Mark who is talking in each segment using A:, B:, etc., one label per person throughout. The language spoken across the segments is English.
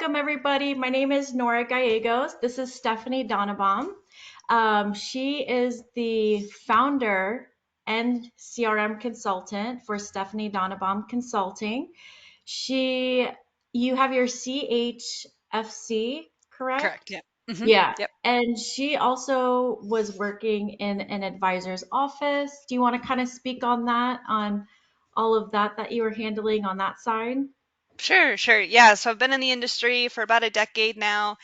A: welcome everybody. My name is Nora Gallegos. This is Stephanie Dannebaum. She is the founder and CRM consultant for Stephanie Dannebaum Consulting. She, you have your CHFC, correct?
B: Correct. Yeah.
A: Yeah.
B: Yep.
A: And she also was working in an advisor's office. Do you want to kind of speak on that, on all of that you were handling on that side?
B: Sure. Yeah. So I've been in the industry for about a decade now.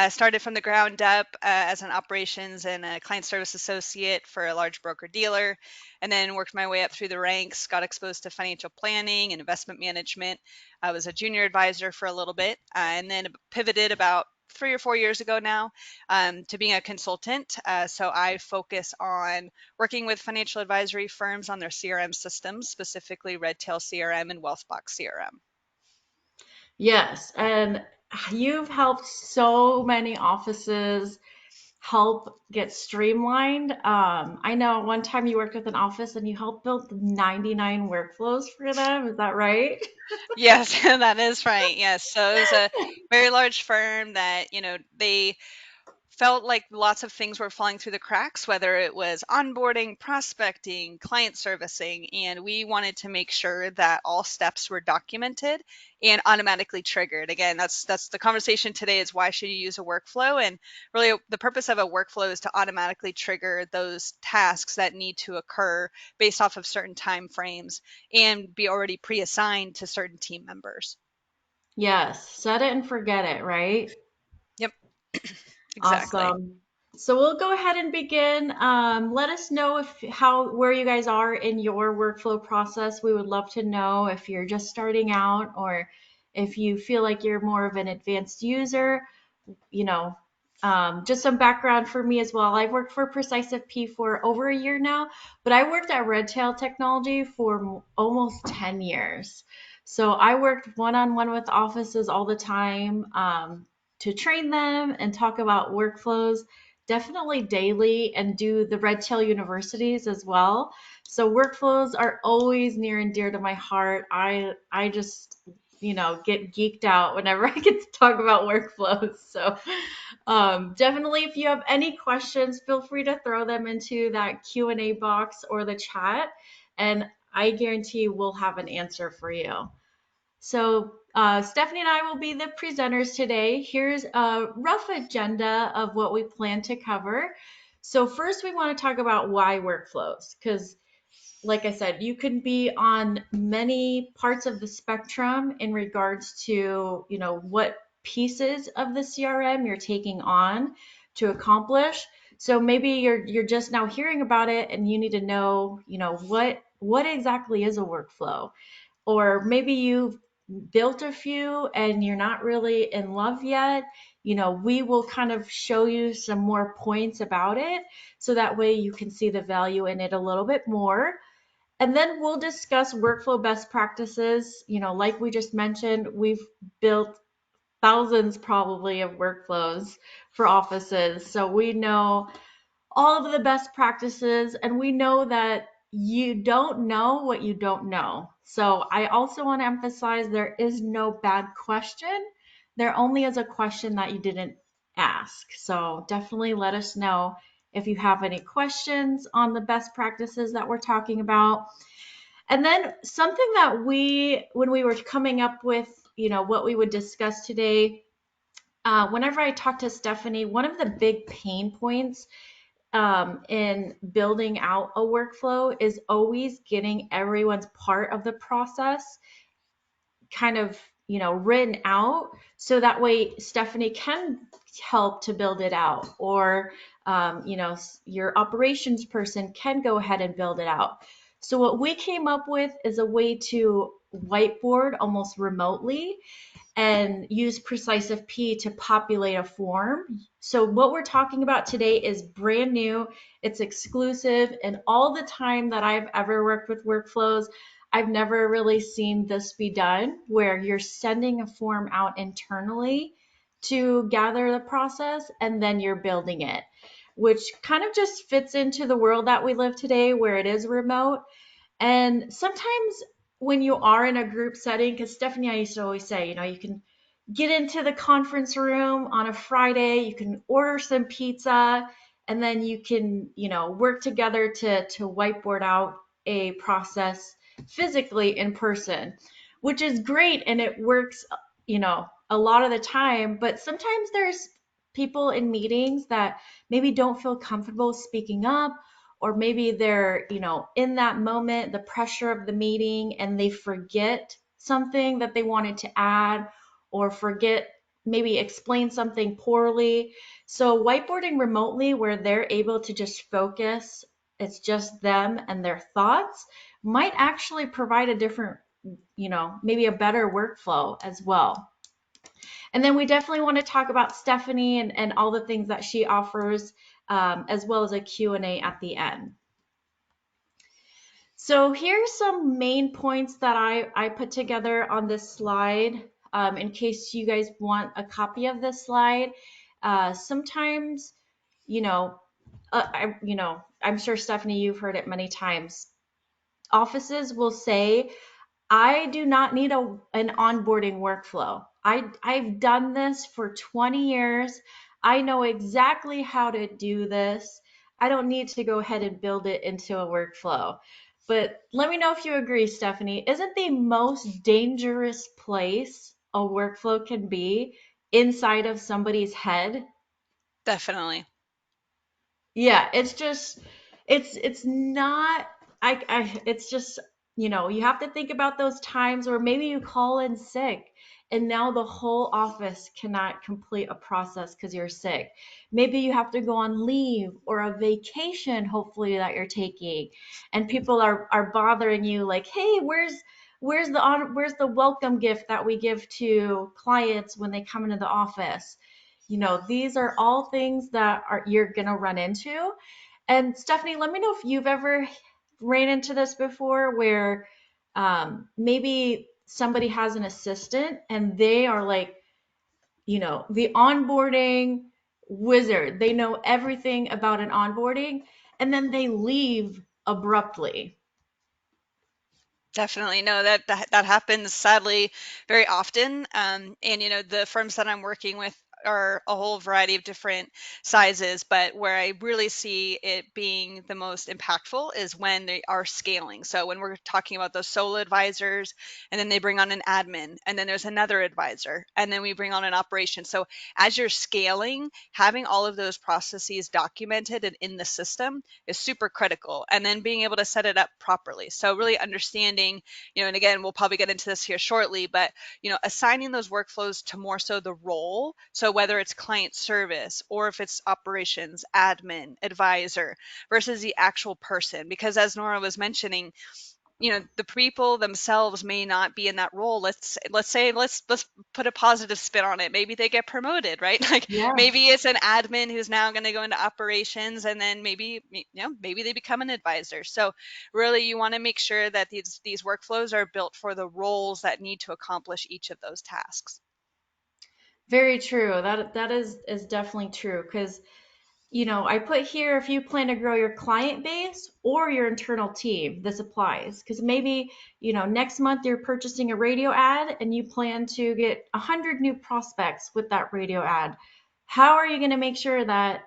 B: Started from the ground up as an operations and a client service associate for a large broker dealer, and then worked my way up through the ranks. Got exposed to financial planning and investment management. I was a junior advisor for a little bit, and then pivoted about 3 or 4 years ago now to being a consultant. So I focus on working with financial advisory firms on their CRM systems, specifically Redtail CRM and Wealthbox CRM.
A: Yes, and you've helped so many offices help get streamlined. I know one time you worked with an office and you helped build 99 workflows for them. Is that right?
B: Yes, that is right. Yes. So it was a very large firm that, they felt like lots of things were falling through the cracks, whether it was onboarding, prospecting, client servicing, and we wanted to make sure that all steps were documented and automatically triggered. Again, that's the conversation today is why should you use a workflow? And really the purpose of a workflow is to automatically trigger those tasks that need to occur based off of certain time frames and be already pre-assigned to certain team members.
A: Yes, set it and forget it, right?
B: Yep, exactly.
A: Awesome. So we'll go ahead and begin. Let us know if where you guys are in your workflow process. We would love to know if you're just starting out or if you feel like you're more of an advanced user. You know, just some background for me as well. I've worked for PreciseFP for over a year now, but I worked at Redtail Technology for almost 10 years. So I worked one-on-one with offices all the time to train them and talk about workflows, definitely daily, and do the Redtail universities as well. So workflows are always near and dear to my heart. I just get geeked out whenever I get to talk about workflows. So definitely, if you have any questions, feel free to throw them into that Q&A box or the chat, and I guarantee we'll have an answer for you. So Stephanie and I will be the presenters today. Here's a rough agenda of what we plan to cover. So first, we want to talk about why workflows, because like I said, you can be on many parts of the spectrum in regards to, what pieces of the CRM you're taking on to accomplish. So maybe you're just now hearing about it and you need to know, what exactly is a workflow? Or maybe you've built a few and you're not really in love yet. We will kind of show you some more points about it so that way you can see the value in it a little bit more. And then we'll discuss workflow best practices. Like we just mentioned, we've built thousands probably of workflows for offices. So we know all of the best practices and we know that you don't know what you don't know. So I also want to emphasize there is no bad question. There only is a question that you didn't ask. So definitely let us know if you have any questions on the best practices that we're talking about. And then something that when we were coming up with, what we would discuss today, whenever I talk to Stephanie, one of the big pain points in building out a workflow is always getting everyone's part of the process kind of, written out so that way Stephanie can help to build it out or, your operations person can go ahead and build it out. So what we came up with is a way to whiteboard almost remotely and use PreciseFP to populate a form. So what we're talking about today is brand new, it's exclusive, and all the time that I've ever worked with workflows, I've never really seen this be done where you're sending a form out internally to gather the process and then you're building it, which kind of just fits into the world that we live today where it is remote. And sometimes when you are in a group setting, because Stephanie, I used to always say, you can get into the conference room on a Friday, you can order some pizza, and then you can, work together to whiteboard out a process physically in person, which is great and it works, a lot of the time. But sometimes there's people in meetings that maybe don't feel comfortable speaking up, or maybe they're, in that moment, the pressure of the meeting, and they forget something that they wanted to add, or forget, maybe explain something poorly. So whiteboarding remotely where they're able to just focus, it's just them and their thoughts, might actually provide a different, maybe a better workflow as well. And then we definitely want to talk about Stephanie and all the things that she offers, as well as a Q&A at the end. So here's some main points that I put together on this slide, in case you guys want a copy of this slide. Sometimes, you know, I'm sure Stephanie, you've heard it many times. Offices will say, I do not need an onboarding workflow. I've done this for 20 years. I know exactly how to do this. I don't need to go ahead and build it into a workflow. But let me know if you agree, Stephanie. Isn't the most dangerous place a workflow can be inside of somebody's head?
B: Definitely.
A: Yeah, it's just it's not it's just, you have to think about those times where maybe you call in sick and now the whole office cannot complete a process because you're sick. Maybe you have to go on leave or a vacation, hopefully, that you're taking, and people are bothering you like, hey, where's the welcome gift that we give to clients when they come into the office? These are all things that you're gonna run into. And Stephanie, let me know if you've ever ran into this before, where maybe somebody has an assistant and they are like, the onboarding wizard. They know everything about an onboarding, and then they leave abruptly.
B: Definitely. No, that happens sadly very often. And the firms that I'm working with are a whole variety of different sizes, but where I really see it being the most impactful is when they are scaling. So when we're talking about those solo advisors, and then they bring on an admin, and then there's another advisor, and then we bring on an operation. So as you're scaling, having all of those processes documented and in the system is super critical. And then being able to set it up properly. So really understanding, and again, we'll probably get into this here shortly, but, assigning those workflows to more so the role. So whether it's client service or if it's operations, admin, advisor versus the actual person, because as Nora was mentioning, the people themselves may not be in that role. Let's put a positive spin on it. Maybe they get promoted, right? Like
A: Yeah.
B: maybe it's an admin who's now going to go into operations, and then maybe they become an advisor. So really you want to make sure that these workflows are built for the roles that need to accomplish each of those tasks.
A: Very true. That is definitely true, because I put here, if you plan to grow your client base or your internal team, this applies. Because maybe, next month you're purchasing a radio ad and you plan to get 100 new prospects with that radio ad. How are you going to make sure that,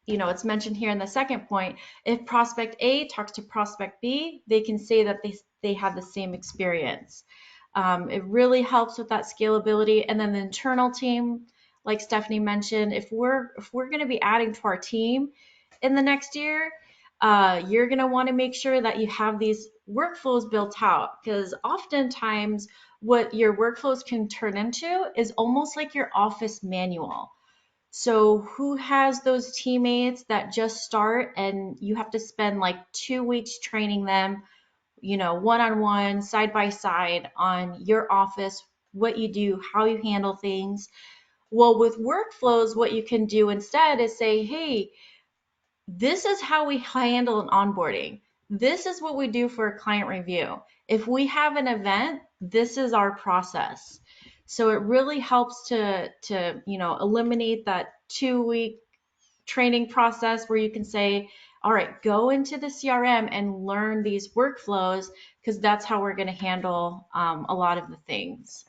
A: it's mentioned here in the second point, if prospect A talks to prospect B, they can say that they have the same experience. It really helps with that scalability. And then the internal team, like Stephanie mentioned, if we're going to be adding to our team in the next year, you're going to want to make sure that you have these workflows built out, because oftentimes what your workflows can turn into is almost like your office manual. So who has those teammates that just start and you have to spend like 2 weeks training them, one on one, side by side on your office, what you do, how you handle things? Well, with workflows, what you can do instead is say, hey, this is how we handle an onboarding. This is what we do for a client review. If we have an event, this is our process. So it really helps to eliminate that 2 week training process where you can say, all right, go into the CRM and learn these workflows, because that's how we're going to handle a lot of the things.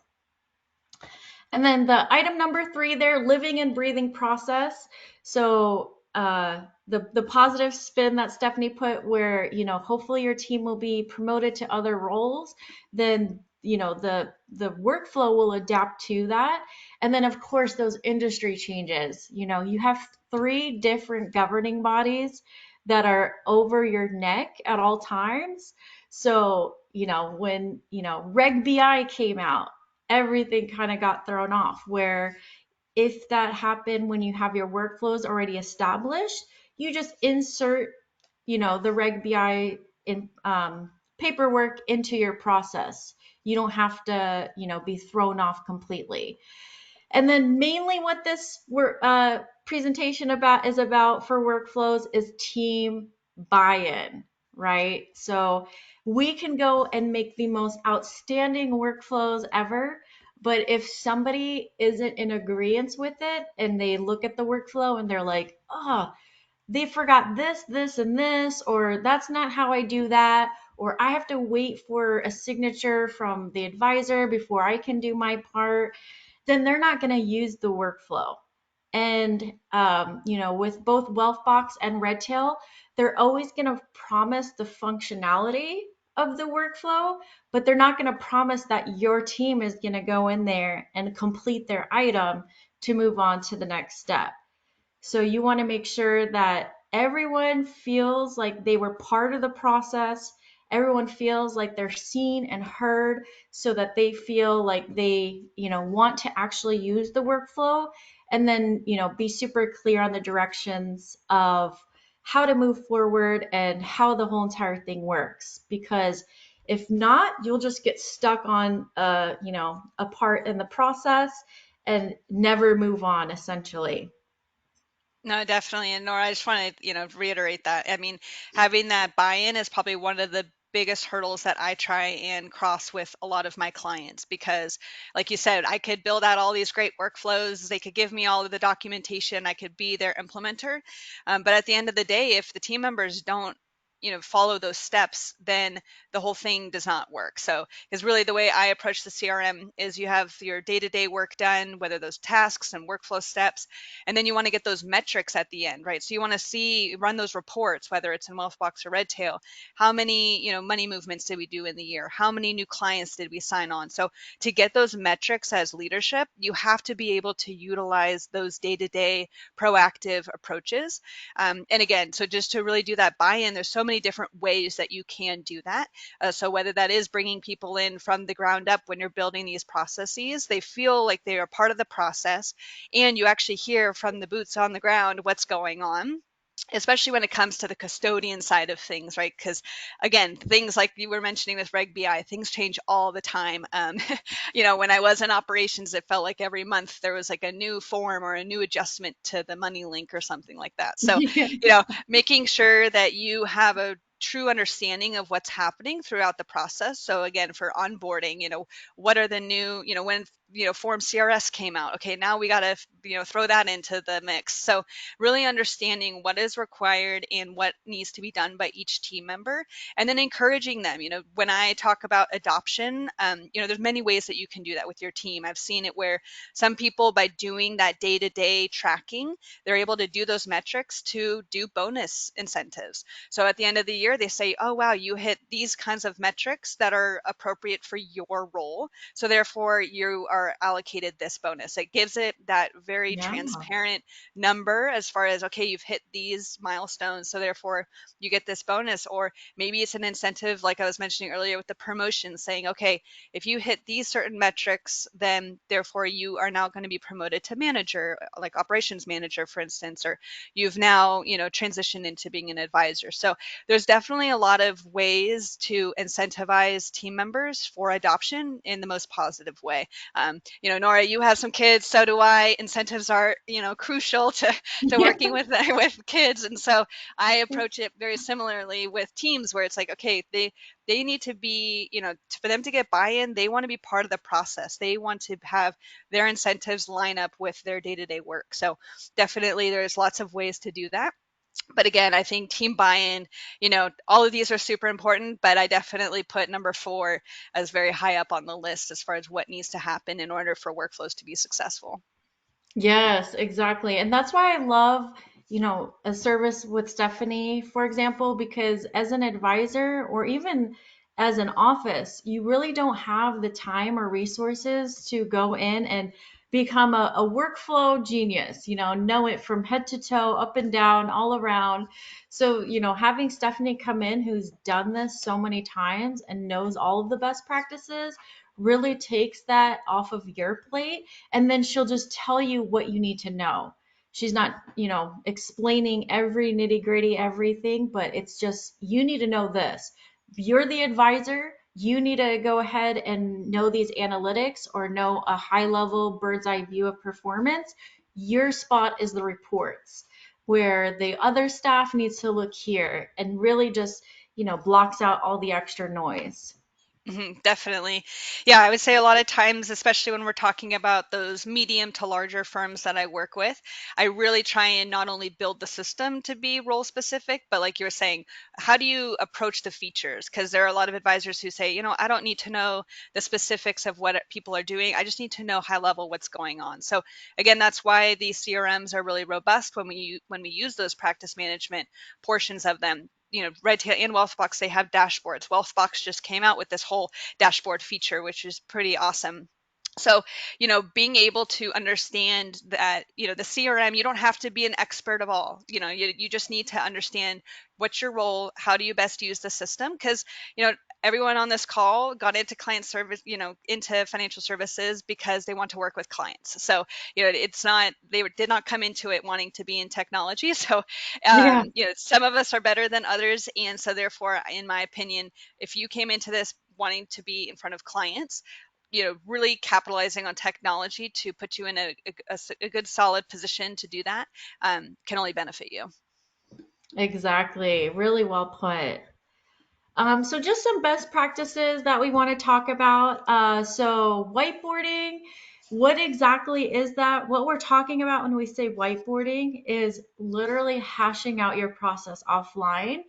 A: And then the item number three there, living and breathing process. So the positive spin that Stephanie put, where hopefully your team will be promoted to other roles, then the workflow will adapt to that. And then of course those industry changes. You have three different governing bodies that are over your neck at all times. So when Reg BI came out, everything kind of got thrown off. Where if that happened when you have your workflows already established, you just insert, the Reg BI in paperwork into your process. You don't have to, be thrown off completely. And then mainly what this presentation is about for workflows is team buy-in, right? So we can go and make the most outstanding workflows ever, but if somebody isn't in agreement with it and they look at the workflow and they're like, oh, they forgot this, this, and this, or that's not how I do that, or I have to wait for a signature from the advisor before I can do my part, then they're not going to use the workflow. And with both Wealthbox and Redtail, they're always going to promise the functionality of the workflow, but they're not going to promise that your team is going to go in there and complete their item to move on to the next step. So you want to make sure that everyone feels like they were part of the process. Everyone feels like they're seen and heard, so that they feel like they, want to actually use the workflow. And then, be super clear on the directions of how to move forward and how the whole entire thing works. Because if not, you'll just get stuck on a part in the process and never move on, essentially.
B: No, definitely. And Nora, I just want to, reiterate that. I mean, having that buy-in is probably one of the biggest hurdles that I try and cross with a lot of my clients because, like you said, I could build out all these great workflows. They could give me all of the documentation. I could be their implementer. But at the end of the day, if the team members don't, follow those steps, then the whole thing does not work. So, because really the way I approach the CRM is you have your day-to-day work done, whether those tasks and workflow steps, and then you want to get those metrics at the end, right? So you want to run those reports, whether it's in Wealthbox or Redtail. How many, money movements did we do in the year? How many new clients did we sign on? So to get those metrics as leadership, you have to be able to utilize those day-to-day proactive approaches. And again, so just to really do that buy-in, there's so many different ways that you can do that. So whether that is bringing people in from the ground up when you're building these processes, they feel like they are part of the process and you actually hear from the boots on the ground what's going on, especially when it comes to the custodian side of things, right? Because again, things like you were mentioning with Reg BI, things change all the time. When I was in operations, it felt like every month there was like a new form or a new adjustment to the money link or something like that. So, making sure that you have a true understanding of what's happening throughout the process. So again, for onboarding, what are the new, when form CRS came out, okay, now we got to throw that into the mix. So really understanding what is required and what needs to be done by each team member, and then encouraging them. When I talk about adoption, there's many ways that you can do that with your team. I've seen it where some people, by doing that day-to-day tracking, they're able to do those metrics to do bonus incentives. So at the end of the year, they say, oh, wow, you hit these kinds of metrics that are appropriate for your role. So therefore, you are allocated this bonus. It gives it that very
A: Yeah.
B: transparent number as far as, okay, you've hit these milestones. So therefore, you get this bonus. Or maybe it's an incentive, like I was mentioning earlier with the promotion, saying, okay, if you hit these certain metrics, then therefore you are now going to be promoted to manager, like operations manager, for instance, or you've now, transitioned into being an advisor. So there's definitely a lot of ways to incentivize team members for adoption in the most positive way. Nora, you have some kids, so do I. Incentives are, crucial to
A: Yeah.
B: working with with kids, and so I approach it very similarly with teams, where it's like, okay, they need to be, for them to get buy-in, they want to be part of the process. They want to have their incentives line up with their day-to-day work. So definitely there's lots of ways to do that. But again, I think team buy-in, all of these are super important, but I definitely put number 4 as very high up on the list as far as what needs to happen in order for workflows to be successful.
A: Yes, exactly. And that's why I love, a service with Stephanie, for example, because as an advisor or even as an office, you really don't have the time or resources to go in and become a workflow genius, know it from head to toe, up and down, all around. So, having Stephanie come in who's done this so many times and knows all of the best practices really takes that off of your plate, and then she'll just tell you what you need to know. She's not, explaining every nitty gritty, everything, but it's just, you need to know this. You're the advisor. You need to go ahead and know these analytics or know a high level bird's eye view of performance. Your spot is the reports, where the other staff needs to look here and really just, blocks out all the extra noise.
B: Definitely. Yeah, I would say a lot of times, especially when we're talking about those medium to larger firms that I work with, I really try and not only build the system to be role specific, but like you were saying, how do you approach the features? Because there are a lot of advisors who say, I don't need to know the specifics of what people are doing. I just need to know high level what's going on. So again, that's why these CRMs are really robust when we use those practice management portions of them. Redtail and Wealthbox, they have dashboards. Wealthbox just came out with this whole dashboard feature, which is pretty awesome. So, being able to understand that, the CRM, you don't have to be an expert of all. You just need to understand what's your role, how do you best use the system? Because, everyone on this call got into client service, into financial services because they want to work with clients. So, it's not, they did not come into it wanting to be in technology. So,
A: Yeah,
B: some of us are better than others. And so, therefore, in my opinion, if you came into this wanting to be in front of clients, really capitalizing on technology to put you in a good solid position to do that can only benefit you.
A: exactly. Really well put. So just some best practices that we want to talk about. So whiteboarding, what exactly is that? What we're talking about when we say whiteboarding is literally hashing out your process offline.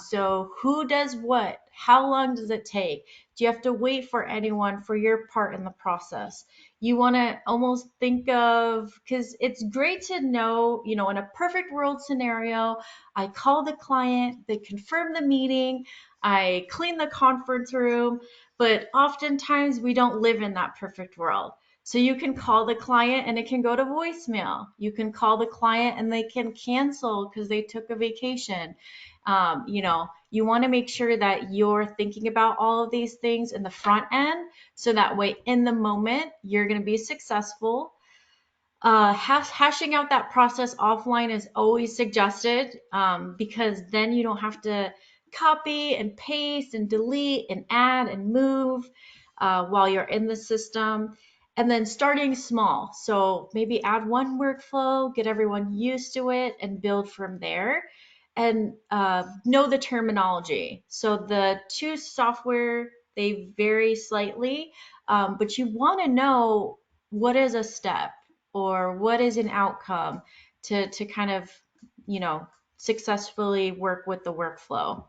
A: So who does what? How long does it take? Do you have to wait for anyone for your part in the process? You want to almost think of, because it's great to know, in a perfect world scenario, I call the client, they confirm the meeting, I clean the conference room, but oftentimes we don't live in that perfect world. So you can call the client and it can go to voicemail. You can call the client and they can cancel because they took a vacation. You want to make sure that you're thinking about all of these things in the front end so that way in the moment you're going to be successful. Hashing out that process offline is always suggested, because then you don't have to copy and paste and delete and add and move while you're in the system. And then starting small. So maybe add one workflow, get everyone used to it, and build from there. And know the terminology. So the two software, they vary slightly, but you want to know what is a step or what is an outcome to kind of, you know, successfully work with the workflow.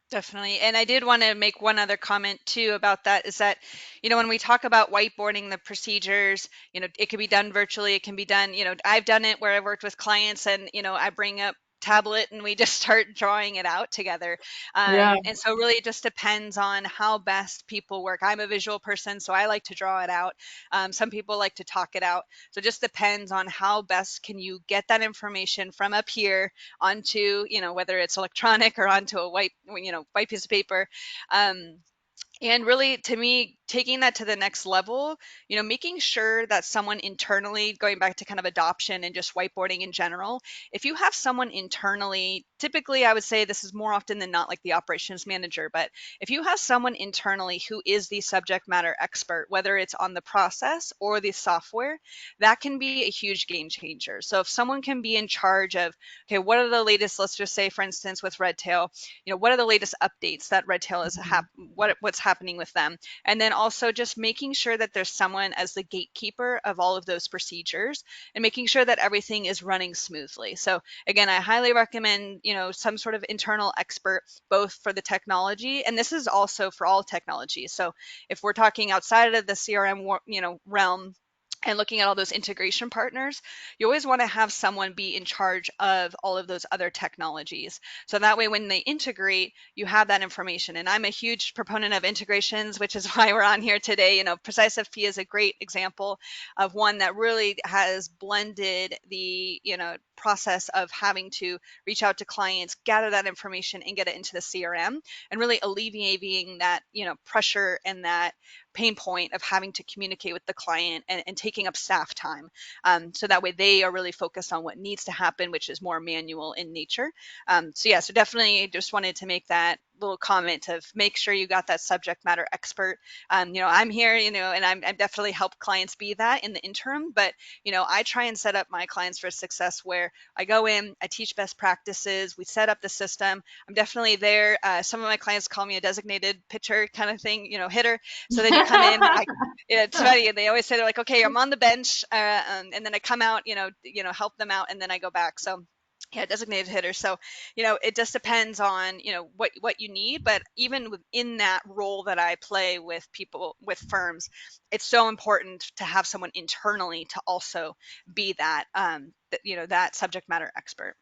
B: Definitely. And I did want to make one other comment too about that is that, when we talk about whiteboarding the procedures, it can be done virtually, it can be done, I've done it where I've worked with clients and, I bring up tablet and we just start drawing it out together.
A: Yeah,
B: And so really it just depends on how best people work. I'm a visual person, so I like to draw it out. Some people like to talk it out. So it just depends on how best can you get that information from up here onto, whether it's electronic or onto a white piece of paper. Um, and really, to me, taking that to the next level, making sure that someone internally, going back to kind of adoption and just whiteboarding in general, if you have someone internally, typically I would say this is more often than not like the operations manager, but if you have someone internally who is the subject matter expert, whether it's on the process or the software, that can be a huge game changer. So if someone can be in charge of, okay, what are the latest, let's just say, for instance, with Redtail, what are the latest updates that Redtail is what's happening with them, and then also just making sure that there's someone as the gatekeeper of all of those procedures and making sure that everything is running smoothly. So again, I highly recommend, some sort of internal expert, both for the technology, and this is also for all technology. So if we're talking outside of the CRM, realm, and looking at all those integration partners, you always want to have someone be in charge of all of those other technologies. So that way, when they integrate, you have that information. And I'm a huge proponent of integrations, which is why we're on here today. PreciseFP is a great example of one that really has blended the, process of having to reach out to clients, gather that information, and get it into the CRM, and really alleviating that, pressure and that pain point of having to communicate with the client and taking up staff time. So that way they are really focused on what needs to happen, which is more manual in nature. So definitely just wanted to make that little comment of make sure you got that subject matter expert. I'm here, and I'm definitely help clients be that in the interim, but, I try and set up my clients for success where I go in, I teach best practices, we set up the system. I'm definitely there. Some of my clients call me a designated pitcher kind of thing, hitter. So then you come in, it's funny. And they always say, they're like, okay, I'm on the bench. And then I come out, help them out. And then I go back. So yeah, designated hitter. So, it just depends on, what you need. But even within that role that I play with people, with firms, it's so important to have someone internally to also be that, that subject matter expert.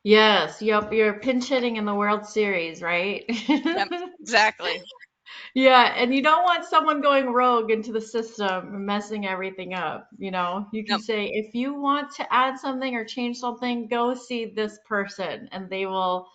A: Yes, yep, you're pinch hitting in the World Series, right?
B: Yep, exactly.
A: Yeah, and you don't want someone going rogue into the system and messing everything up. You can
B: Yep.
A: say, if you want to add something or change something, go see this person and they will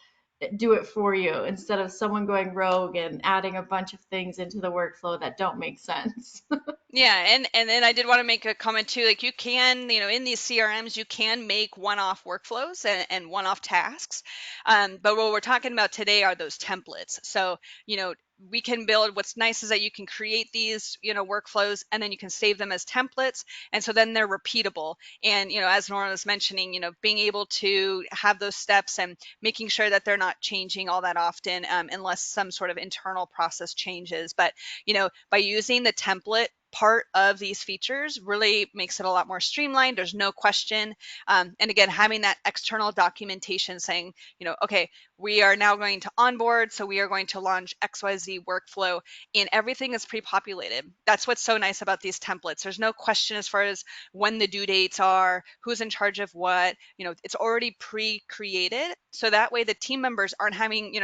A: do it for you instead of someone going rogue and adding a bunch of things into the workflow that don't make sense.
B: Yeah, and then I did want to make a comment too. Like you can, in these CRMs, you can make one-off workflows and one-off tasks. But what we're talking about today are those templates. So, we can build, what's nice is that you can create these, workflows, and then you can save them as templates. And so then they're repeatable. And, as Nora was mentioning, being able to have those steps and making sure that they're not changing all that often, unless some sort of internal process changes. But, by using the template part of these features really makes it a lot more streamlined. There's no question. And again, having that external documentation saying, okay, we are now going to onboard, so we are going to launch XYZ workflow, and everything is pre-populated. That's what's so nice about these templates. There's no question as far as when the due dates are, who's in charge of what. It's already pre-created, so that way the team members aren't having,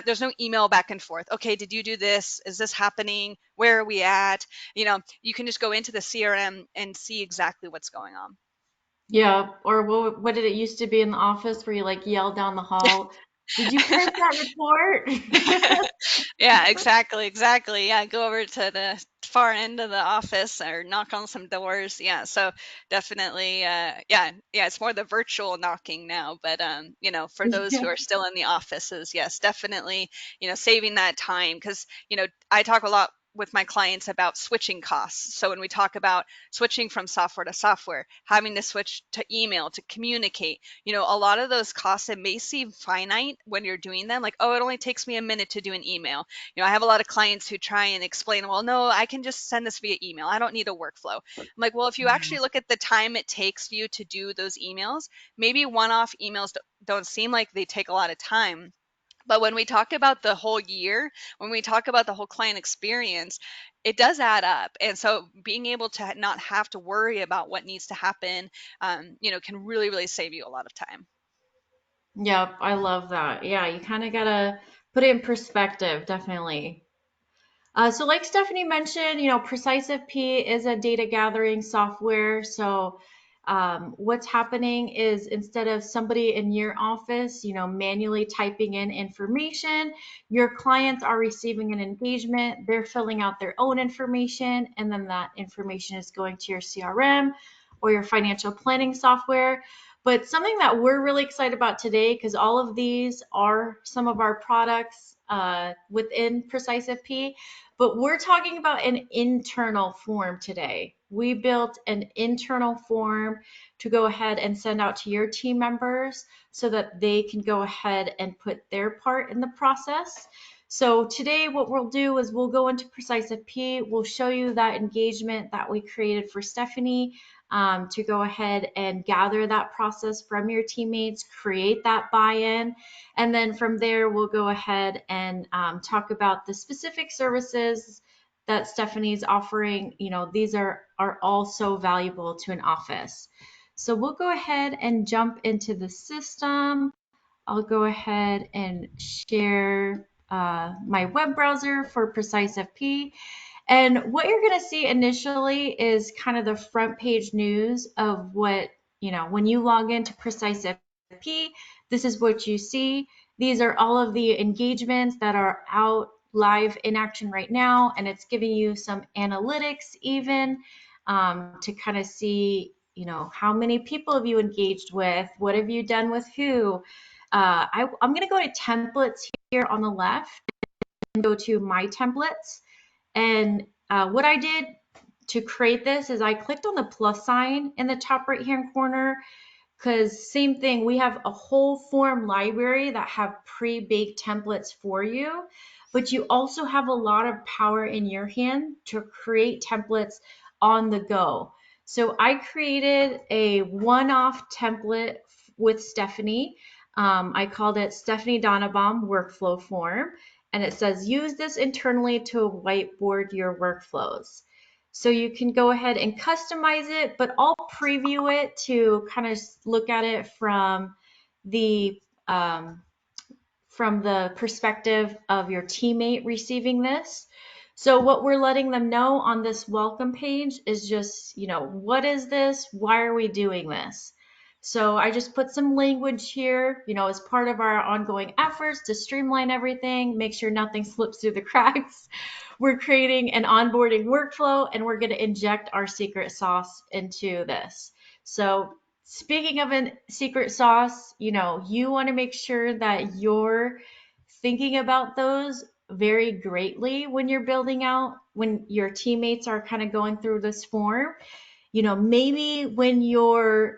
B: there's no email back and forth. Okay, did you do this? Is this happening? Where are we at? You can just go into the CRM and see exactly what's going on.
A: Yeah, or what did it used to be in the office where you like yell down the hall, "Did you print that report?"
B: Yeah, exactly. Yeah, go over to the far end of the office or knock on some doors. Yeah, so definitely, yeah, it's more the virtual knocking now. But for those who are still in the offices, yes, definitely, saving that time because I talk a lot with my clients about switching costs. So when we talk about switching from software to software, having to switch to email to communicate, a lot of those costs, it may seem finite when you're doing them. Like, oh, it only takes me a minute to do an email. I have a lot of clients who try and explain, well, no, I can just send this via email. I don't need a workflow. I'm like, well, if you actually look at the time it takes you to do those emails, maybe one-off emails don't seem like they take a lot of time. But when we talk about the whole year, when we talk about the whole client experience, it does add up. And so being able to not have to worry about what needs to happen, can really, really save you a lot of time.
A: Yep, I love that. Yeah, you kind of gotta put it in perspective, definitely. So like Stephanie mentioned, PreciseFP is a data gathering software. So what's happening is instead of somebody in your office, manually typing in information, your clients are receiving an engagement. They're filling out their own information, and then that information is going to your CRM or your financial planning software. But something that we're really excited about today, because all of these are some of our products within PreciseFP, but we're talking about an internal form today. We built an internal form to go ahead and send out to your team members so that they can go ahead and put their part in the process. So today what we'll do is we'll go into PreciseFP. We'll show you that engagement that we created for Stephanie, to go ahead and gather that process from your teammates, create that buy-in, and then from there we'll go ahead and talk about the specific services that Stephanie's offering. These are all so valuable to an office. So we'll go ahead and jump into the system. I'll go ahead and share my web browser for PreciseFP. And what you're going to see initially is kind of the front page news of what, when you log into PreciseFP, this is what you see. These are all of the engagements that are out live in action right now, and it's giving you some analytics even, to kind of see, how many people have you engaged with, what have you done with who. I'm going to go to templates here on the left and go to my templates. And what I did to create this is I clicked on the plus sign in the top right hand corner, because same thing, we have a whole form library that have pre-baked templates for you, but you also have a lot of power in your hand to create templates on the go. So I created a one-off template with Stephanie. I called it Stephanie Dannebaum workflow form, and it says use this internally to whiteboard your workflows. So you can go ahead and customize it, but I'll preview it to kind of look at it the um, from the perspective of your teammate receiving this. So what we're letting them know on this welcome page is just, what is this? Why are we doing this? So I just put some language here, as part of our ongoing efforts to streamline everything, make sure nothing slips through the cracks. We're creating an onboarding workflow, and we're going to inject our secret sauce into this. So speaking of a secret sauce, you want to make sure that you're thinking about those very greatly when you're building out, when your teammates are kind of going through this form. Maybe when your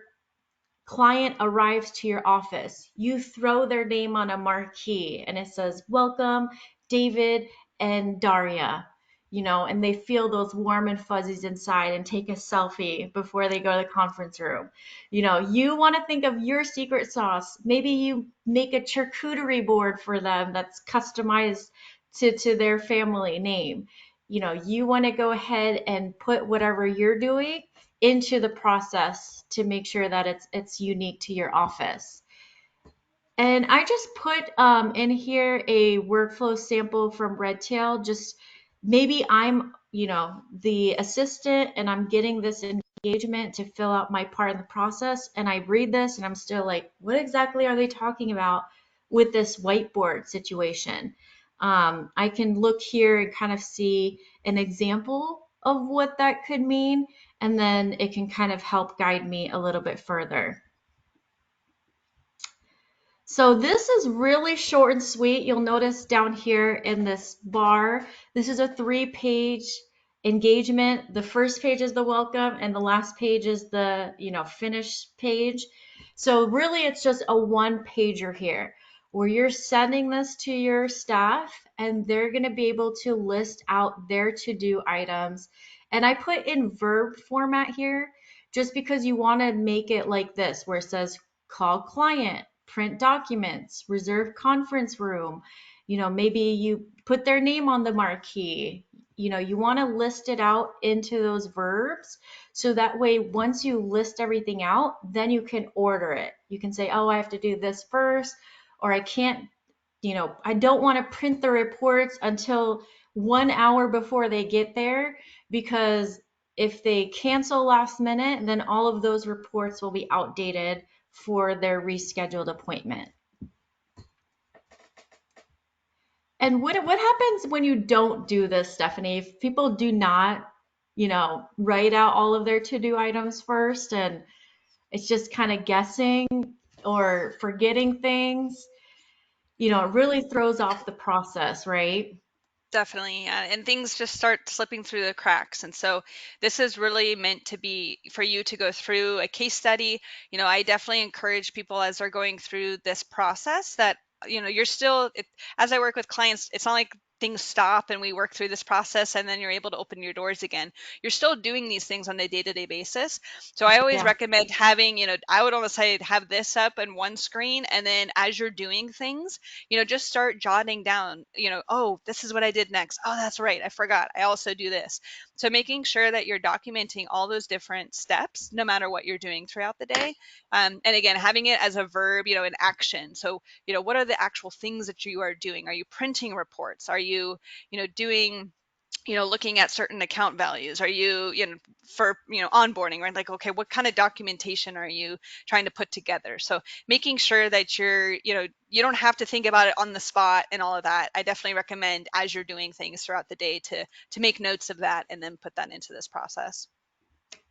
A: client arrives to your office, you throw their name on a marquee and it says, welcome, David and Daria, and they feel those warm and fuzzies inside and take a selfie before they go to the conference room. You want to think of your secret sauce. Maybe you make a charcuterie board for them that's customized to their family name. You want to go ahead and put whatever you're doing into the process to make sure that it's unique to your office. And I just put in here a workflow sample from Redtail. Just maybe I'm, the assistant and I'm getting this engagement to fill out my part of the process. And I read this and I'm still like, what exactly are they talking about with this whiteboard situation? I can look here and kind of see an example of what that could mean, and then it can kind of help guide me a little bit further. So this is really short and sweet. You'll notice down here in this bar, this is a 3-page engagement. The first page is the welcome and the last page is the, finish page. So really it's just a 1-pager here where you're sending this to your staff and they're going to be able to list out their to-do items. And I put in verb format here just because you want to make it like this, where it says call client, print documents, reserve conference room. Maybe you put their name on the marquee. You want to list it out into those verbs. So that way, once you list everything out, then you can order it. You can say, oh, I have to do this first, or I can't, I don't want to print the reports until 1 hour before they get there, because if they cancel last minute, then all of those reports will be outdated for their rescheduled appointment. And what happens when you don't do this, Stephanie? If people do not, write out all of their to-do items first, and it's just kind of guessing or forgetting things, it really throws off the process, right?
B: Definitely, yeah. And things just start slipping through the cracks. And so this is really meant to be for you to go through a case study. I definitely encourage people as they're going through this process that you're still, as I work with clients, it's not like things stop and we work through this process and then you're able to open your doors again. You're still doing these things on a day-to-day basis. So I always
A: Yeah.
B: recommend having, I would almost say have this up in one screen, and then as you're doing things, just start jotting down, oh, this is what I did next. Oh, that's right, I forgot, I also do this. So making sure that you're documenting all those different steps, no matter what you're doing throughout the day. And again, having it as a verb, in action. So, what are the actual things that you are doing? Are you printing reports? Are you, doing, looking at certain account values? Are you, for, onboarding, right? Like, okay, what kind of documentation are you trying to put together? So making sure that you're, you don't have to think about it on the spot and all of that. I definitely recommend as you're doing things throughout the day to make notes of that and then put that into this process.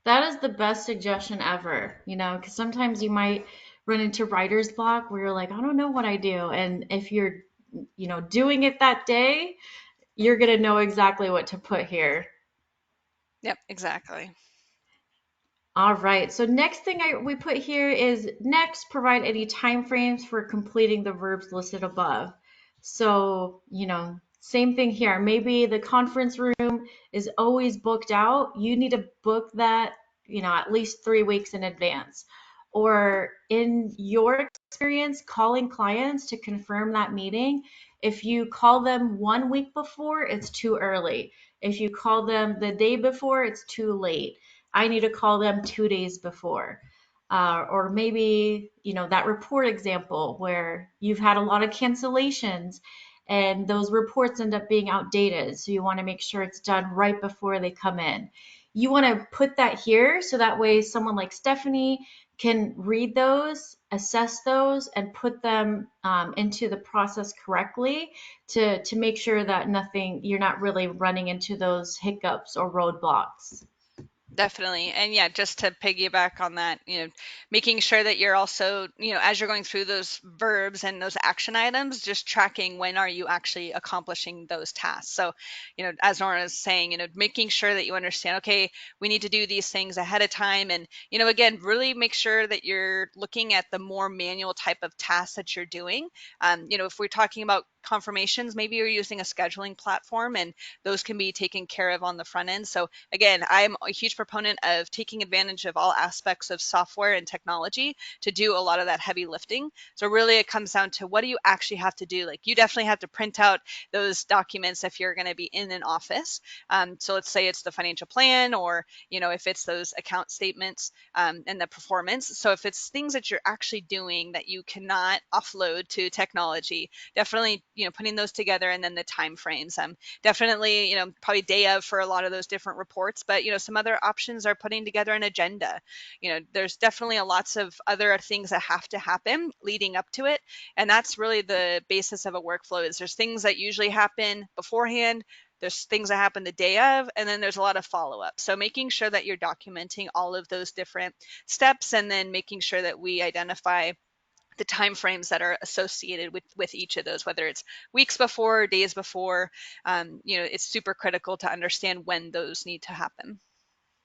A: That is the best suggestion ever, because sometimes you might run into writer's block where you're like, I don't know what I do. And if you're, doing it that day, you're going to know exactly what to put here.
B: Yep, exactly.
A: All right. So next thing we put here is next, provide any timeframes for completing the verbs listed above. So, same thing here. Maybe the conference room is always booked out. You need to book that, at least 3 weeks in advance. Or in your experience, calling clients to confirm that meeting, if you call them 1 week before, it's too early. If you call them the day before, it's too late. I need to call them 2 days before. Or maybe, that report example where you've had a lot of cancellations and those reports end up being outdated. So you want to make sure it's done right before they come in. You want to put that here so that way someone like Stephanie can read those, assess those, and put them into the process correctly to make sure that you're not really running into those hiccups or roadblocks.
B: Definitely. And yeah, just to piggyback on that, making sure that you're also, as you're going through those verbs and those action items, just tracking when are you actually accomplishing those tasks. So, as Nora is saying, making sure that you understand, okay, we need to do these things ahead of time. And, again, really make sure that you're looking at the more manual type of tasks that you're doing. If we're talking about confirmations, maybe you're using a scheduling platform and those can be taken care of on the front end. So again, I'm a huge proponent of taking advantage of all aspects of software and technology to do a lot of that heavy lifting. So really it comes down to what do you actually have to do? Like you definitely have to print out those documents if you're going to be in an office. So let's say it's the financial plan or, if it's those account statements and the performance. So if it's things that you're actually doing that you cannot offload to technology, definitely, putting those together and then the time frames. Definitely, probably day of for a lot of those different reports, but, some other options are putting together an agenda. There's definitely lots of other things that have to happen leading up to it. And that's really the basis of a workflow is there's things that usually happen beforehand. There's things that happen the day of, and then there's a lot of follow up. So making sure that you're documenting all of those different steps and then making sure that we identify the timeframes that are associated with each of those, whether it's weeks before, days before, it's super critical to understand when those need to happen.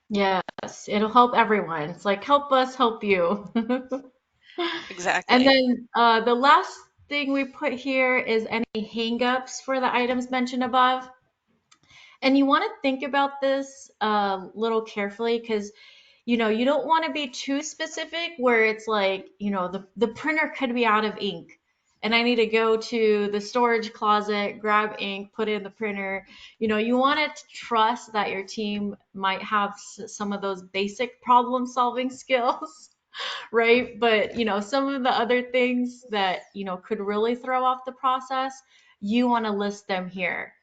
A: Yes, it'll help everyone. It's like, help us help you. And
B: Exactly.
A: then the last thing we put here is any hangups for the items mentioned above. And you want to think about this a little carefully because you don't want to be too specific where it's like, the printer could be out of ink and I need to go to the storage closet, grab ink, put it in the printer. You want to trust that your team might have some of those basic problem solving skills, right? But, some of the other things that, could really throw off the process, you want to list them here.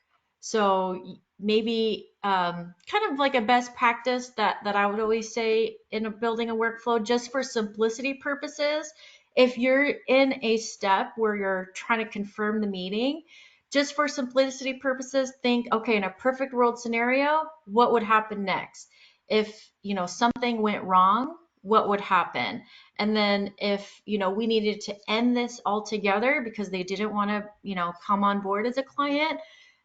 A: So maybe kind of like a best practice that I would always say in building a workflow, just for simplicity purposes, if you're in a step where you're trying to confirm the meeting, just for simplicity purposes, think, okay, in a perfect world scenario, what would happen next? If, something went wrong, what would happen? And then if, we needed to end this altogether because they didn't want to, come on board as a client,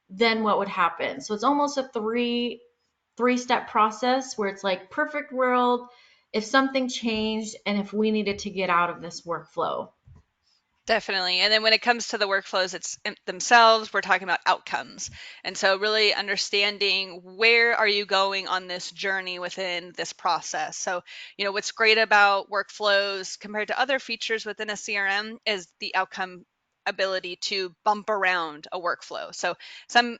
A: then what would happen? So it's almost a three step process where it's like perfect world, if something changed and if we needed to get out of this workflow.
B: Definitely. And then when it comes to the workflows themselves, we're talking about outcomes. And so really understanding where are you going on this journey within this process. So, what's great about workflows compared to other features within a CRM is the outcome ability to bump around a workflow. So some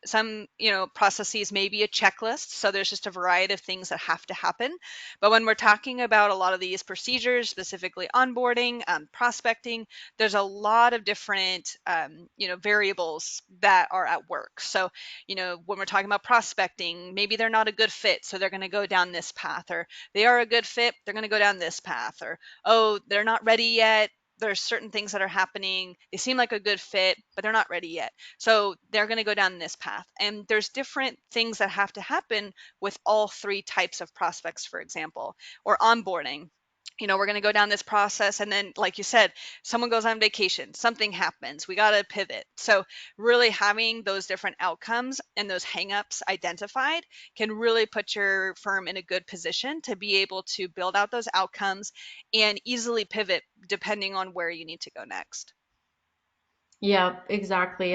B: processes may be a checklist, so there's just a variety of things that have to happen. But when we're talking about a lot of these procedures, specifically onboarding, prospecting, there's a lot of different variables that are at work. So when we're talking about prospecting, maybe they're not a good fit, so they're going to go down this path, or they are a good fit, they're going to go down this path, or oh, they're not ready yet, there's certain things that are happening, they seem like a good fit but they're not ready yet, so they're going to go down this path. And there's different things that have to happen with all three types of prospects, for example, or onboarding. We're going to go down this process, and then, like you said, someone goes on vacation, something happens, we got to pivot. So really having those different outcomes and those hangups identified can really put your firm in a good position to be able to build out those outcomes and easily pivot depending on where you need to go next.
A: Yeah, exactly.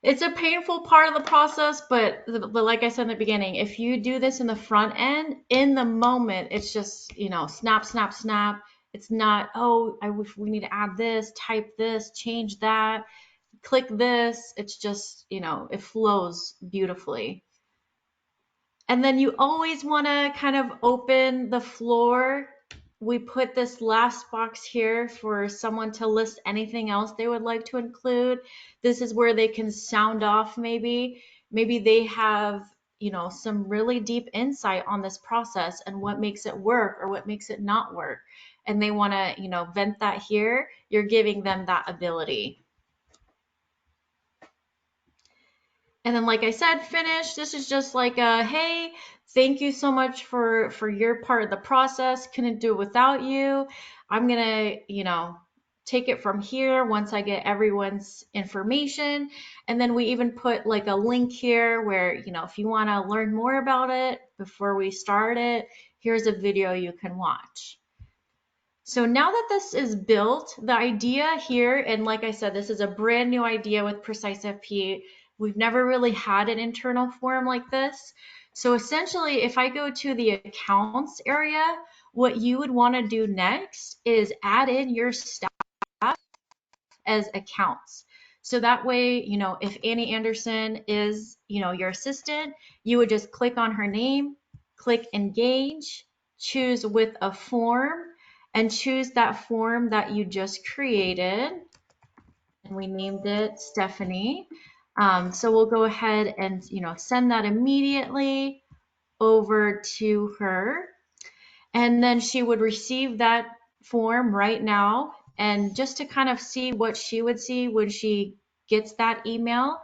A: It's a painful part of the process, but like I said in the beginning, if you do this in the front end, in the moment, it's just, snap, snap, snap. It's not, oh, I wish we need to add this, type this, change that, click this. It's just, it flows beautifully. And then you always want to kind of open the floor. We put this last box here for someone to list anything else they would like to include. This is where they can sound off maybe. Maybe they have, some really deep insight on this process and what makes it work or what makes it not work. And they want to, vent that here. You're giving them that ability. And then, like I said, finish. This is just like a, hey, thank you so much for your part of the process. Couldn't do it without you. I'm gonna, take it from here once I get everyone's information. And then we even put like a link here where, if you want to learn more about it before we start it, here's a video you can watch. So now that this is built, the idea here, and like I said, this is a brand new idea with PreciseFP. We've never really had an internal form like this. So essentially, if I go to the accounts area, what you would want to do next is add in your staff as accounts. So that way, if Annie Anderson is, your assistant, you would just click on her name, click engage, choose with a form, and choose that form that you just created. And we named it Stephanie. So we'll go ahead and, send that immediately over to her. And then she would receive that form right now. And just to kind of see what she would see when she gets that email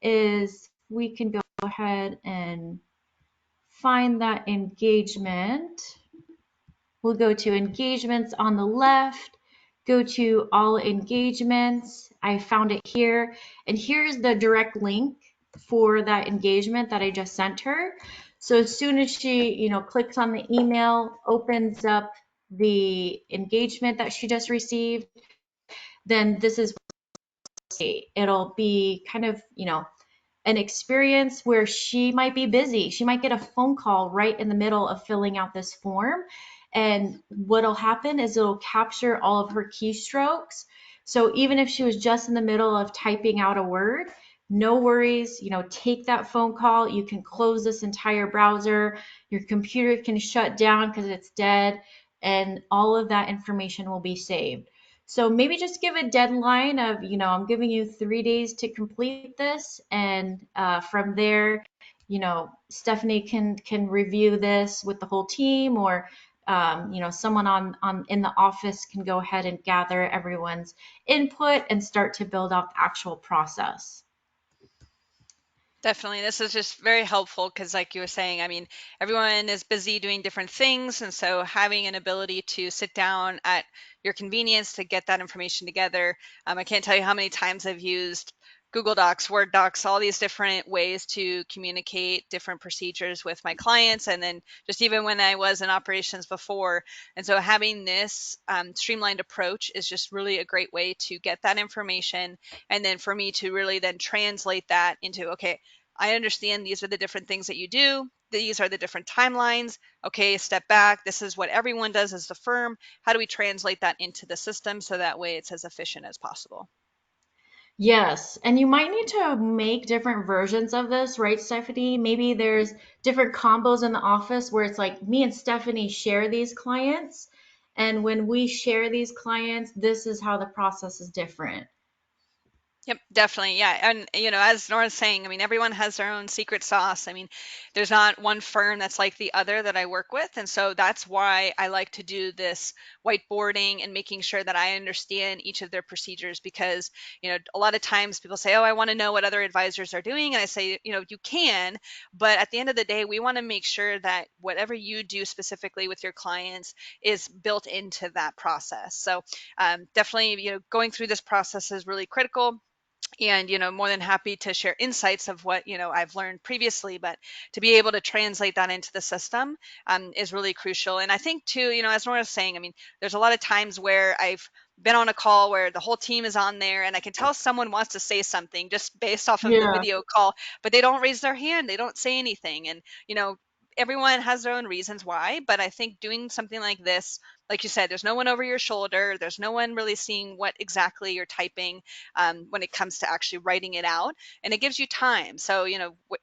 A: is we can go ahead and find that engagement. We'll go to engagements on the left, go to all engagements. I found it here. And here's the direct link for that engagement that I just sent her. So as soon as she, clicks on the email, opens up the engagement that she just received, then this is, it'll be kind of, an experience where she might be busy. She might get a phone call right in the middle of filling out this form. And what'll happen is it'll capture all of her keystrokes. So even if she was just in the middle of typing out a word, no worries, take that phone call. You can close this entire browser. Your computer can shut down because it's dead, and all of that information will be saved. So maybe just give a deadline of, I'm giving you 3 days to complete this. And from there, Stephanie can review this with the whole team, or, someone on in the office can go ahead and gather everyone's input and start to build out the actual process.
B: Definitely. This is just very helpful because, like you were saying, I mean, everyone is busy doing different things. And so having an ability to sit down at your convenience to get that information together. I can't tell you how many times I've used Google Docs, Word Docs, all these different ways to communicate different procedures with my clients. And then just even when I was in operations before. And so having this streamlined approach is just really a great way to get that information. And then for me to really then translate that into, okay, I understand these are the different things that you do. These are the different timelines. Okay, step back. This is what everyone does as the firm. How do we translate that into the system so that way it's as efficient as possible?
A: Yes, and you might need to make different versions of this, right, Stephanie? Maybe there's different combos in the office where it's like me and Stephanie share these clients, and when we share these clients, this is how the process is different.
B: Yep, definitely. Yeah. And, as Nora's saying, I mean, everyone has their own secret sauce. I mean, there's not one firm that's like the other that I work with. And so that's why I like to do this whiteboarding and making sure that I understand each of their procedures because, a lot of times people say, oh, I want to know what other advisors are doing. And I say, you can, but at the end of the day, we want to make sure that whatever you do specifically with your clients is built into that process. So definitely, going through this process is really critical and more than happy to share insights of what I've learned previously, but to be able to translate that into the system is really crucial. And I think too, as Nora was saying, I mean, there's a lot of times where I've been on a call where the whole team is on there and I can tell someone wants to say something just based off of the
A: Yeah.
B: video call, but they don't raise their hand, they don't say anything. And everyone has their own reasons why, but I think doing something like this, like you said, there's no one over your shoulder, there's no one really seeing what exactly you're typing when it comes to actually writing it out. And it gives you time. So,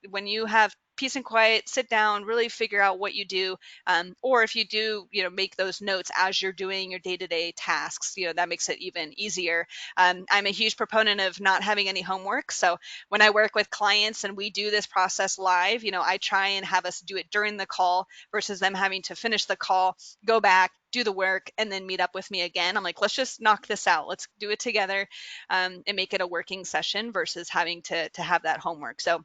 B: when you have peace and quiet, sit down, really figure out what you do. Or if you do, make those notes as you're doing your day-to-day tasks, that makes it even easier. I'm a huge proponent of not having any homework. So when I work with clients and we do this process live, I try and have us do it during the call versus them having to finish the call, go back, do the work, and then meet up with me again. I'm like, let's just knock this out. Let's do it together and make it a working session versus having to have that homework. So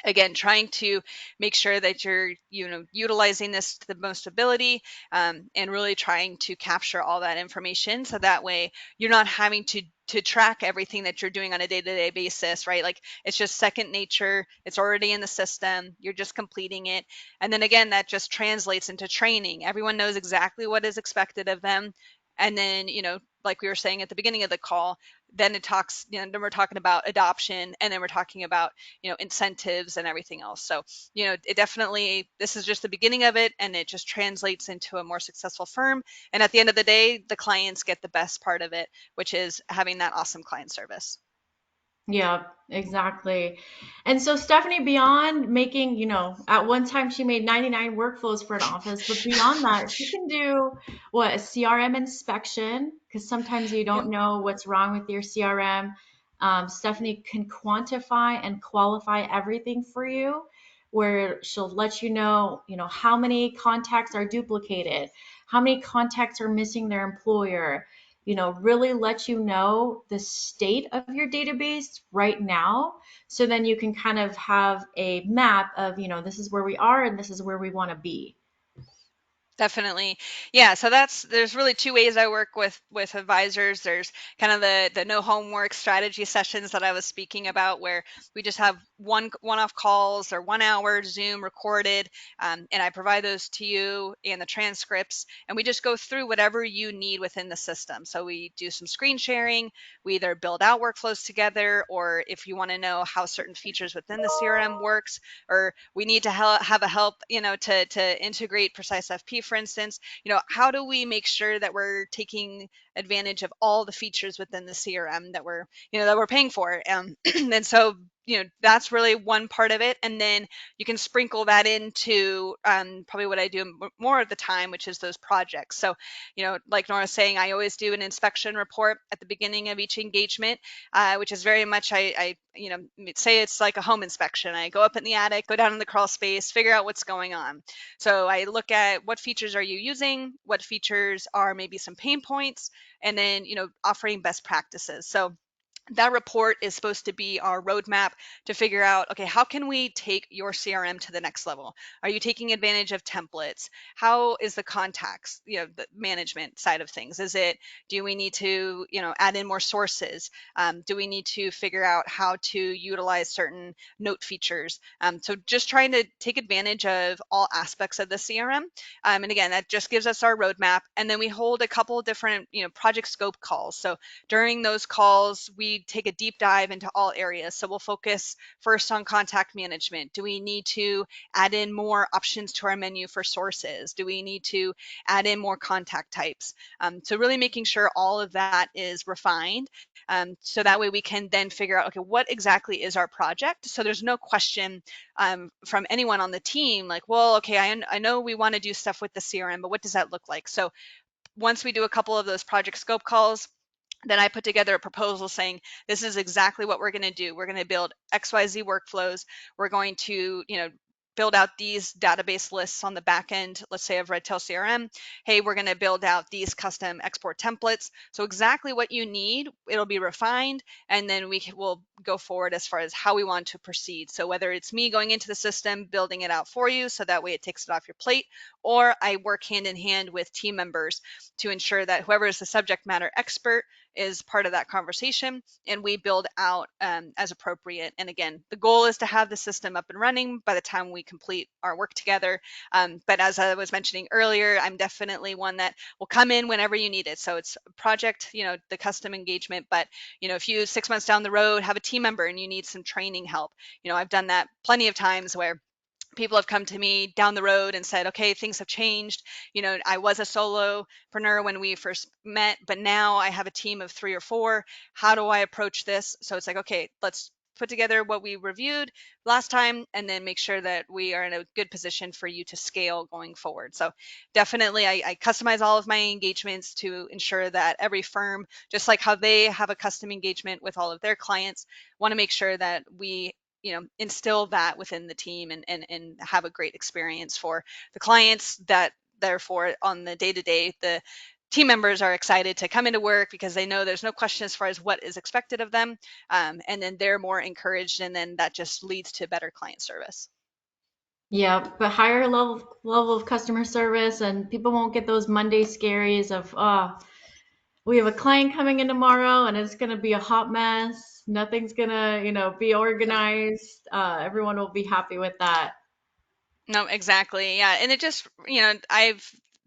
B: again, trying to make sure that you're utilizing this to the most ability and really trying to capture all that information so that way you're not having to track everything that you're doing on a day-to-day basis, right? Like it's just second nature, it's already in the system, you're just completing it. And then again, that just translates into training. Everyone knows exactly what is expected of them. And then, like we were saying at the beginning of the call, then it talks, then we're talking about adoption, and then we're talking about incentives and everything else. So it definitely, this is just the beginning of it, and it just translates into a more successful firm. And at the end of the day, the clients get the best part of it, which is having that awesome client service.
A: Yeah, exactly. And so Stephanie, beyond making, at one time she made 99 workflows for an office, but beyond that, she can do what, a CRM inspection, because sometimes you
B: Yep.
A: don't know what's wrong with your CRM. Stephanie can quantify and qualify everything for you, where she'll let how many contacts are duplicated, how many contacts are missing their employer, really let you know the state of your database right now. So then you can kind of have a map of, this is where we are and this is where we want to be.
B: Definitely. Yeah, so there's really two ways I work with advisors. There's kind of the no homework strategy sessions that I was speaking about where we just have one-off calls or 1 hour Zoom recorded, and I provide those to you and the transcripts, and we just go through whatever you need within the system. So we do some screen sharing, we either build out workflows together, or if you want to know how certain features within the CRM works, or we need to have a help, to integrate PreciseFP, for instance, how do we make sure that we're taking advantage of all the features within the CRM that we're paying for? And so, that's really one part of it. And then you can sprinkle that into probably what I do more of the time, which is those projects. So, like Nora's saying, I always do an inspection report at the beginning of each engagement, which is very much, I say it's like a home inspection. I go up in the attic, go down in the crawl space, figure out what's going on. So I look at what features are you using, what features are maybe some pain points, and then, offering best practices. So That report is supposed to be our roadmap to figure out, okay, how can we take your CRM to the next level? Are you taking advantage of templates? How is the contacts, the management side of things? Do we need to, add in more sources? Do we need to figure out how to utilize certain note features? So just trying to take advantage of all aspects of the CRM. And again, that just gives us our roadmap. And then we hold a couple of different, project scope calls. So during those calls, we take a deep dive into all areas. So we'll focus first on contact management. Do we need to add in more options to our menu for sources? Do we need to add in more contact types? So really making sure all of that is refined. So that way we can then figure out, okay, what exactly is our project? So there's no question from anyone on the team like, well, okay, I know we want to do stuff with the CRM, but what does that look like? So once we do a couple of those project scope calls, then I put together a proposal saying, this is exactly what we're going to do. We're going to build XYZ workflows. We're going to, build out these database lists on the back end, let's say of Redtail CRM. Hey, we're going to build out these custom export templates. So exactly what you need, it'll be refined, and then will go forward as far as how we want to proceed. So whether it's me going into the system, building it out for you, so that way it takes it off your plate, or I work hand in hand with team members to ensure that whoever is the subject matter expert is part of that conversation, and we build out as appropriate. And again, the goal is to have the system up and running by the time we complete our work together. But as I was mentioning earlier, I'm definitely one that will come in whenever you need it. So it's a project, the custom engagement. But if you 6 months down the road have a team member and you need some training help, I've done that plenty of times where people have come to me down the road and said, okay, things have changed. I was a solopreneur when we first met, but now I have a team of 3 or 4. How do I approach this? So it's like, okay, let's put together what we reviewed last time and then make sure that we are in a good position for you to scale going forward. So definitely I customize all of my engagements to ensure that every firm, just like how they have a custom engagement with all of their clients, want to make sure that we instill that within the team and have a great experience for the clients, that therefore on the day to day the team members are excited to come into work because they know there's no question as far as what is expected of them, and then they're more encouraged, and then that just leads to better client service.
A: Yeah, but higher level of customer service, and people won't get those Monday scaries of, we have a client coming in tomorrow and it's gonna be a hot mess. Nothing's gonna, be organized. Everyone will be happy with that.
B: No, exactly. Yeah. And it just,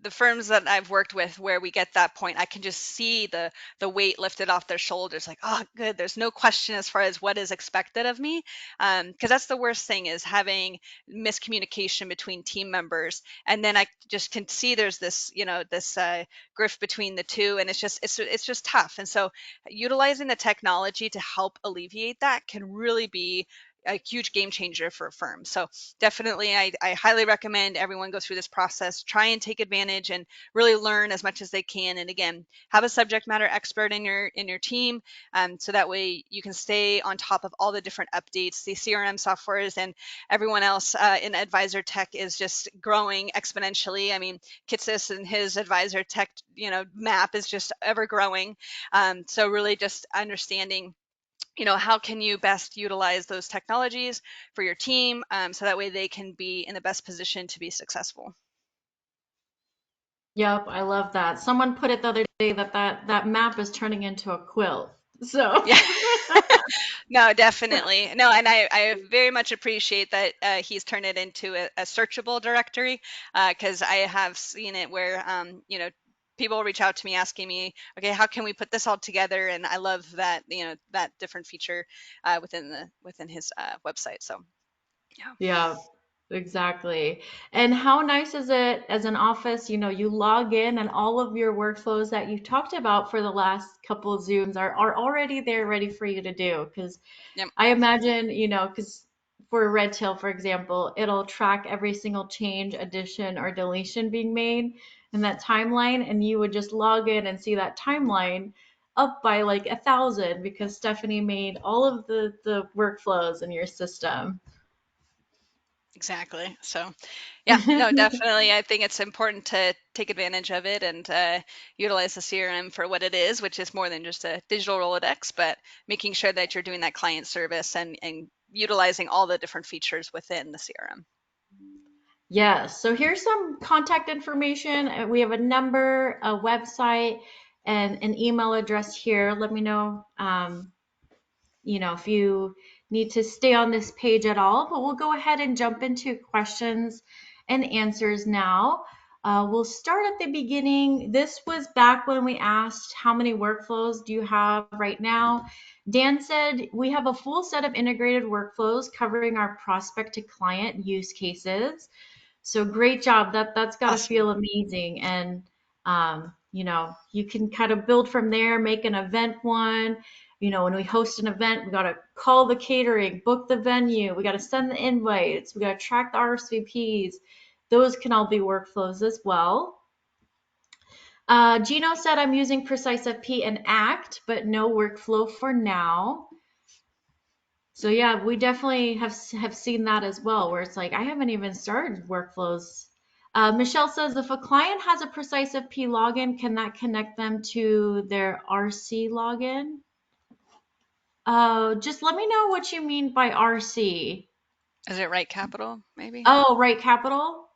B: the firms that I've worked with where we get that point, I can just see the weight lifted off their shoulders. Like, oh, good. There's no question as far as what is expected of me. Because that's the worst thing, is having miscommunication between team members. And then I just can see there's this, this grift between the two, and it's just tough. And so utilizing the technology to help alleviate that can really be a huge game changer for a firm. So definitely, I highly recommend everyone go through this process, try and take advantage and really learn as much as they can. And again, have a subject matter expert in your team, so that way you can stay on top of all the different updates. The CRM softwares and everyone else in advisor tech is just growing exponentially. I mean, Kitsis and his advisor tech, map is just ever growing. So really just understanding, how can you best utilize those technologies for your team, so that way they can be in the best position to be successful.
A: Yep, I love that. Someone put it the other day that map is turning into a quilt. So,
B: Yeah. No, definitely. No, and I very much appreciate that he's turned it into a searchable directory, because I have seen it where, people reach out to me asking me, okay, how can we put this all together? And I love that, that different feature within his website. So, yeah.
A: yeah, exactly. And how nice is it as an office, you log in and all of your workflows that you talked about for the last couple of Zooms are already there ready for you to do. Because
B: Yep.
A: I imagine, because for Redtail, for example, it'll track every single change, addition, or deletion being made in that timeline, and you would just log in and see that timeline up by like 1,000 because Stephanie made all of the workflows in your system.
B: Exactly. So, yeah, no, definitely. I think it's important to take advantage of it and utilize the CRM for what it is, which is more than just a digital Rolodex, but making sure that you're doing that client service and utilizing all the different features within the CRM.
A: Yes. So here's some contact information. We have a number, a website, and an email address here. Let me know, if you need to stay on this page at all, but we'll go ahead and jump into questions and answers now. We'll start at the beginning. This was back when we asked how many workflows do you have right now. Dan said we have a full set of integrated workflows covering our prospect to client use cases. So great job. That's got to
B: Awesome.
A: feel amazing. And you can kind of build from there, make an event one. When we host an event, we got to call the catering, book the venue, we got to send the invites, we got to track the RSVPs. Those can all be workflows as well. Gino said I'm using PreciseFP and Act, but no workflow for now. So yeah, we definitely have seen that as well, where it's like I haven't even started workflows. Michelle says if a client has a PreciseFP login, can that connect them to their RC login? Just let me know what you mean by RC.
B: Is it right capital, maybe?
A: Oh, right, capital?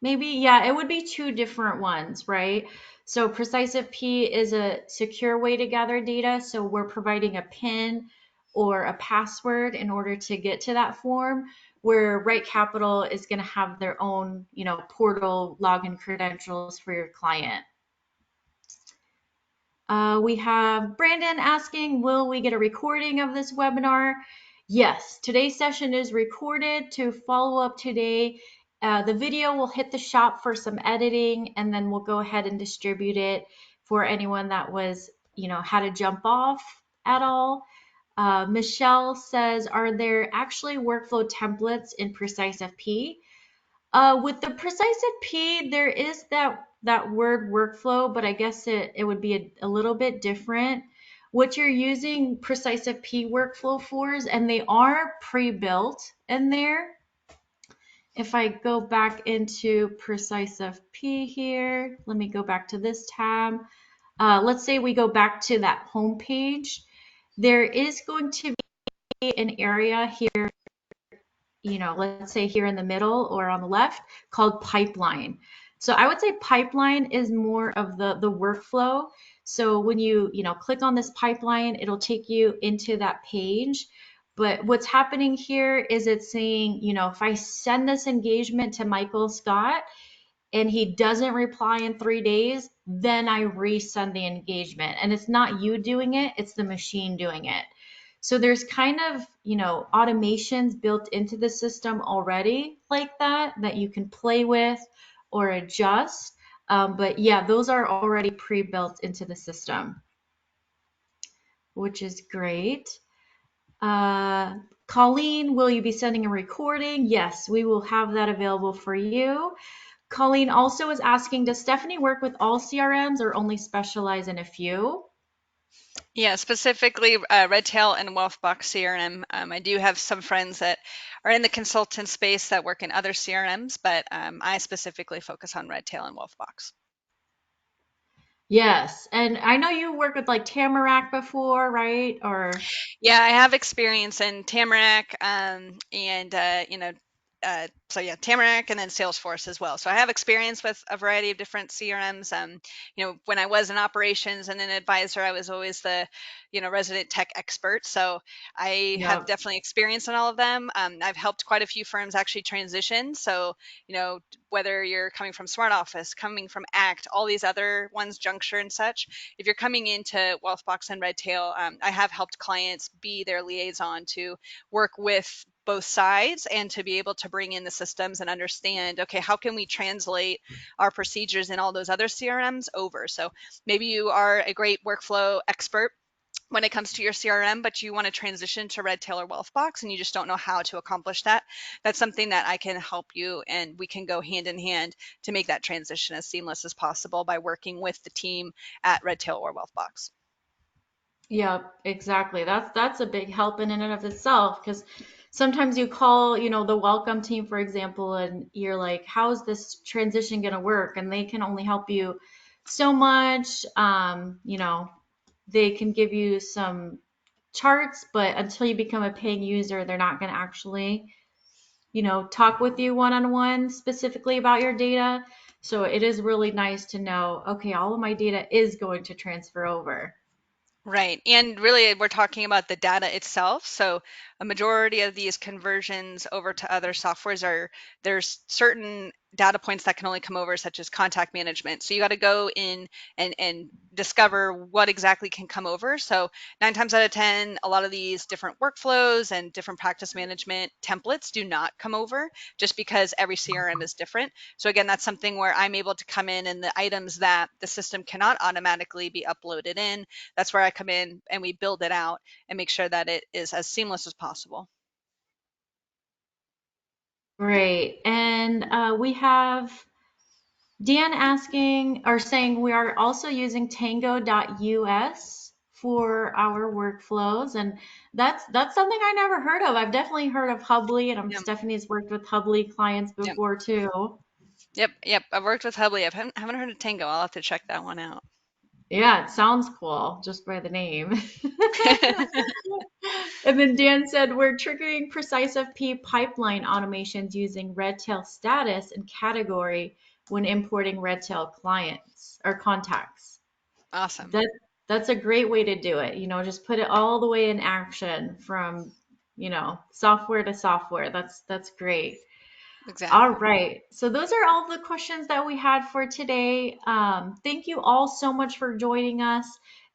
A: Maybe, yeah, it would be two different ones, right? So PreciseFP is a secure way to gather data. So we're providing a PIN or a password in order to get to that form, where Right Capital is going to have their own, portal login credentials for your client. We have Brandon asking, will we get a recording of this webinar? Yes, today's session is recorded. To follow up today, the video will hit the shop for some editing, and then we'll go ahead and distribute it for anyone that was, had to jump off at all. Michelle says, are there actually workflow templates in PreciseFP? With the PreciseFP, there is that word workflow, but I guess it would be a little bit different. What you're using PreciseFP workflow for is, and they are pre-built in there. If I go back into PreciseFP here, let me go back to this tab. Let's say we go back to that home page. There is going to be an area here, let's say here in the middle or on the left, called pipeline. So I would say pipeline is more of the workflow. So when you click on this pipeline, it'll take you into that page. But what's happening here is it's saying, if I send this engagement to Michael Scott and he doesn't reply in 3 days, then I resend the engagement. And it's not you doing it, it's the machine doing it. So there's kind of, automations built into the system already like that you can play with or adjust. But yeah, those are already pre-built into the system, which is great. Colleen, will you be sending a recording? Yes, we will have that available for you. Colleen also is asking, does Stephanie work with all CRMs or only specialize in a few?
B: Yeah, specifically Redtail and Wealthbox CRM. I do have some friends that are in the consultant space that work in other CRMs, but I specifically focus on Redtail and Wealthbox.
A: Yes. And I know you worked with like Tamarack before, right? Or
B: Yeah, I have experience in Tamarack, and so yeah, Tamarack and then Salesforce as well. So I have experience with a variety of different CRMs. When I was in operations and an advisor, I was always the, resident tech expert. So I have
A: yeah.
B: definitely experience in all of them. I've helped quite a few firms actually transition. So, whether you're coming from Smart Office, coming from Act, all these other ones, Juncture and such, if you're coming into Wealthbox and Redtail, I have helped clients be their liaison to work with both sides and to be able to bring in the systems and understand, okay, how can we translate our procedures in all those other CRMs over? So maybe you are a great workflow expert when it comes to your CRM, but you want to transition to Redtail or Wealthbox and you just don't know how to accomplish that. That's something that I can help you, and we can go hand in hand to make that transition as seamless as possible by working with the team at Redtail or Wealthbox.
A: Yeah, exactly. That's a big help in and of itself because sometimes you call, the welcome team, for example, and you're like, how's this transition going to work? And they can only help you so much. They can give you some charts, but until you become a paying user, they're not going to actually, talk with you one on one specifically about your data. So it is really nice to know, okay, all of my data is going to transfer over.
B: Right. And really, we're talking about the data itself. So, a majority of these conversions over to other softwares there's certain data points that can only come over, such as contact management. So, you got to go in and discover what exactly can come over. So, 9 times out of 10, a lot of these different workflows and different practice management templates do not come over just because every CRM is different. So, again, that's something where I'm able to come in and the items that the system cannot automatically be uploaded in, that's where I come in and we build it out and make sure that it is as seamless as possible.
A: Great. And we have Dan asking or saying we are also using tango.us for our workflows. And that's something I never heard of. I've definitely heard of Hubly, and
B: Yep.
A: Stephanie's worked with Hubly clients
B: Yep.
A: before too.
B: Yep. Yep. I've worked with Hubly. I haven't heard of Tango. I'll have to check that one out.
A: Yeah, it sounds cool just by the name. And then Dan said we're triggering PreciseFP pipeline automations using Redtail status and category when importing Redtail clients or contacts.
B: Awesome.
A: That that's a great way to do it. Just put it all the way in action from, software to software. That's great. All
B: Exactly.
A: right. So those are all the questions that we had for today. Thank you all so much for joining us.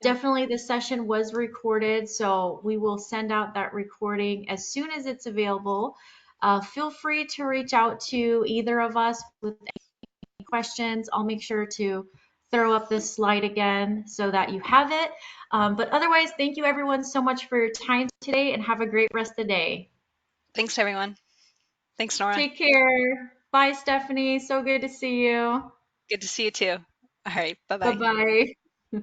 B: Yeah.
A: Definitely, the session was recorded, so we will send out that recording as soon as it's available. Feel free to reach out to either of us with any questions. I'll make sure to throw up this slide again so that you have it. But otherwise, thank you everyone so much for your time today and have a great rest of the day.
B: Thanks, everyone. Thanks, Nora.
A: Take care. Bye, Stephanie. So good to see you.
B: Good to see you too. All right. Bye
A: Bye
B: bye.
A: bye.